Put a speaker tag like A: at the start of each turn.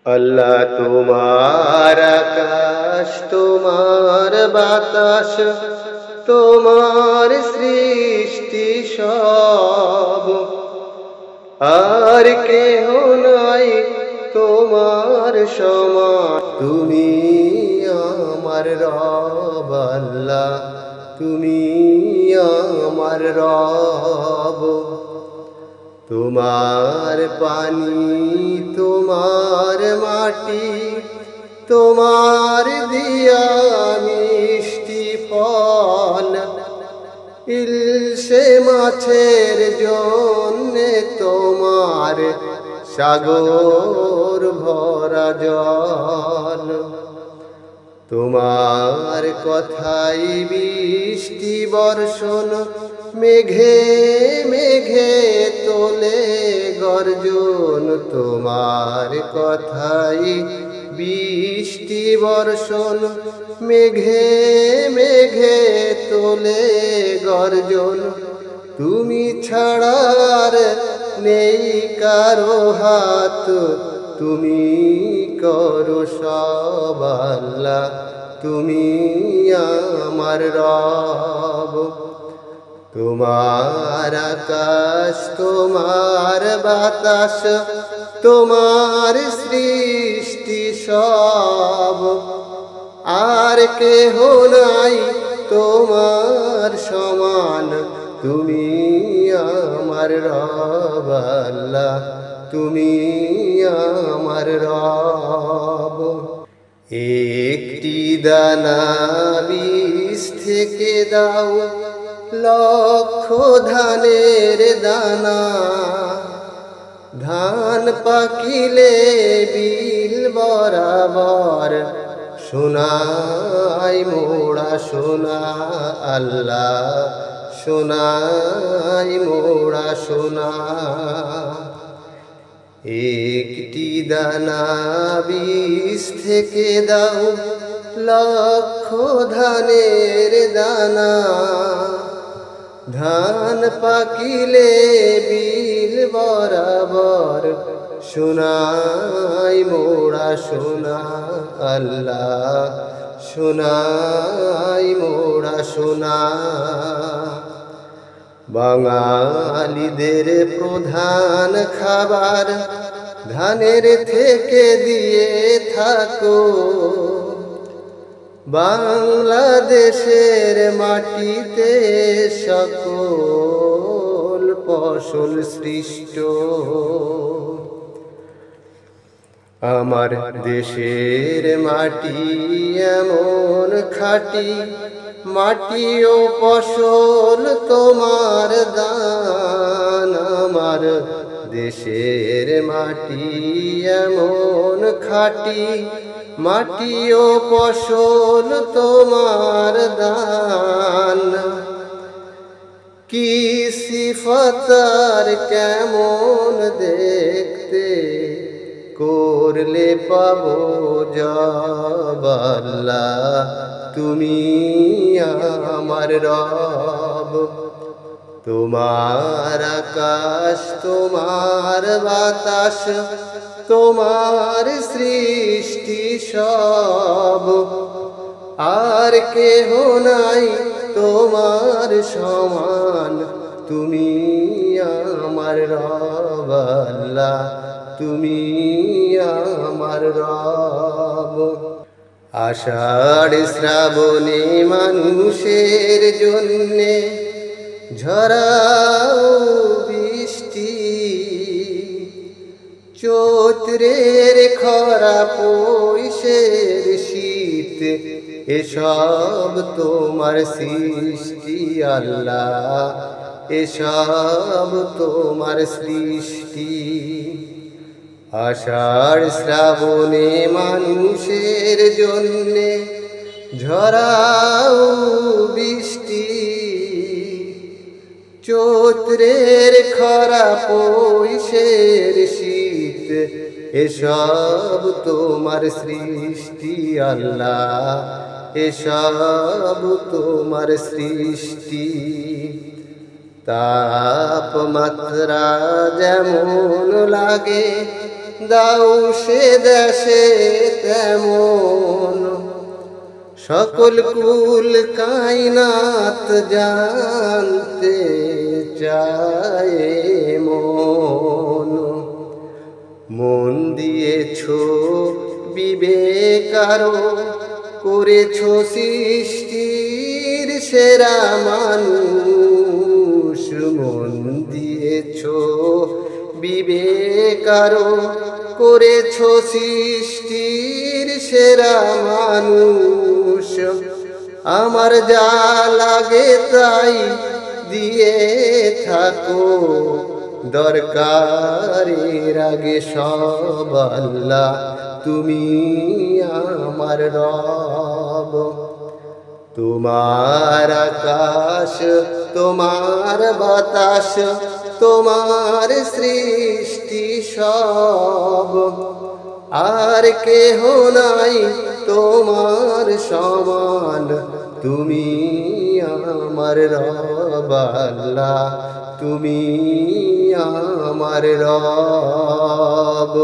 A: আল্লাহ তোমার আকাশ, তোমার বাতাস, তোমার সৃষ্টি সব, আর কেহ নাই তোমার সমান। তুমি আমার রব আল্লাহ, তুমি আমার রব। তোমার পানি, তোমার মাটি, তোমার দিয়া মিষ্টি ফল, ইলশে মাছের জন্যে তোমার সাগর ভরা জল। তোমার কথাই বৃষ্টি বর্ষণ, মেঘে মেঘে তোলে গর্জন। তোমার কথাই বৃষ্টি বর্ষণ, মেঘে মেঘে তোলে গর্জন। তুমি ছাড়ার নেই কারো হাত, তুমি করো সব আল্লাহ, তুমি আমার রব। তোমার আকাশ, তোমার বাতাস, তোমার সৃষ্টি সব, আর কেহ নাই তোমার সমান। তুমি আমার রব আল্লাহ, তুমি আমার রব। একটি দানা বীজ থেকে দাও লক্ষ ধানের দানা, ধান পাকিলে বিল বরাবর সোনাই মোড়া সোনা। আল্লাহ সোনাই মোড়া সোনা। একটি দানা বীজ থেকে দাও লক্ষ ধানের দানা, ধান পাকিলে বিল বরাবর সোনাই মোড়া সোনা। আল্লাহ সোনাই মোড়া সোনা। বাঙালিদের প্রধান খাবার ধানের থেকে দিয়ে থাকো, বাংলাদেশের মাটিতে সকল ফসল সৃষ্ট। আমার দেশের মাটি এমন খাঁটি, মাটি ও ফসল তোমার দান। আমার দেশের মাটি এমন খাঁটি, মাটি ও ফসল তোমার দান। কি সিফাতার কেমন দেখতে, করলে পাবো জব আল্লাহ, তুমি আমার রব। তোমার আকাশ, তোমার বাতাস, তোমার সৃষ্টি সব, আর কেহ নাই তোমার সমান। তুমি আমার রব আল্লাহ, তুমি আমার রব। আষাঢ় শ্রাবণে মানুষের জন্যে ঝরাও বৃষ্টি, চৈত্রের খরা পৈশের শীত, এসব তোমার সৃষ্টি আল্লাহ, এসব তোমার সৃষ্টি। আষাঢ় শ্রাবণে মানুষের জন্যে ঝরাও বৃষ্টি, চৈত্রের খরা পৈশের শীত, এসব তোমার সৃষ্টি আল্লাহ, এসব তোমার সৃষ্টি। তাপমাত্রা যেমন লাগে দাও সে দেশে তেমন, সকল কুল কায়নাত জানতে চায় মন। মন দিয়েছো বিবেক আরো, করেছো সৃষ্টির সেরা মানুষ। মন দিয়েছো বিবেক আরো, করেছো সৃষ্টির সেরা মানুষ। আমার যা লাগে তাই দিয়ে থাকো, দরকারের আগে সব আল্লাহ তুমি আমার রব। তোমার আকাশ, তোমার বাতাস, তোমার সৃষ্টি সব, আর কেহ নাই তোমার সমান। তুমি আমার রব আল্লাহ, তুমি আমার রব।